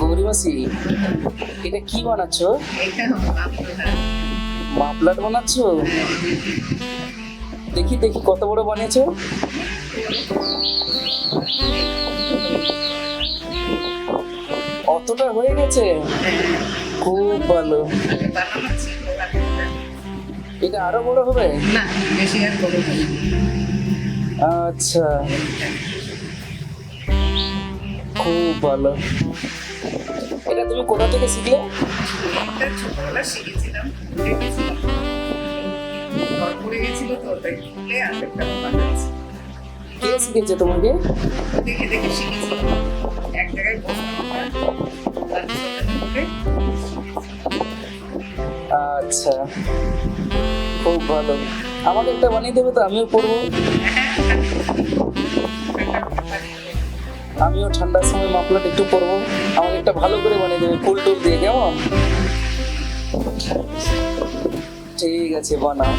গৌরী মাসি, এটা কি বানাচ্ছ? এটা মাফলার। মাফলার বানাচ্ছ? দেখি দেখি কত বড় বানিয়েছো। অতটা হয়ে গেছে, খুব ভালো। বানানো ছিল বাকিটা। এটা আরো বড় হবে? না, বেশি আর বড় হবে না। আচ্ছা, খুব ভালো। এটা তুমি কোথা থেকে শিখলে? এটা ছোটবেলা শিখেছিলাম, ভুলে গেছিলাম। ঘর পড়ে গেছিল তো, তাই ভুলে আরেকটা বানাচ্ছি। কে শিখেছে তোমাকে? দেখে দেখে শিখেছিলাম। এক জায়গায় বসতাম আমরা, তার সাথে করে আচ্ছা, খুব ভালো। আমাকে একটা বানিয়ে দেবে তো, আমিও পড়বো। আমিও ঠান্ডার সময় মাফলার একটু পরবো। আমাকে একটা ভালো করে বানিয়ে দেবে, ফুল টুল দিয়ে, কেমন? ঠিক আছে, বানাও।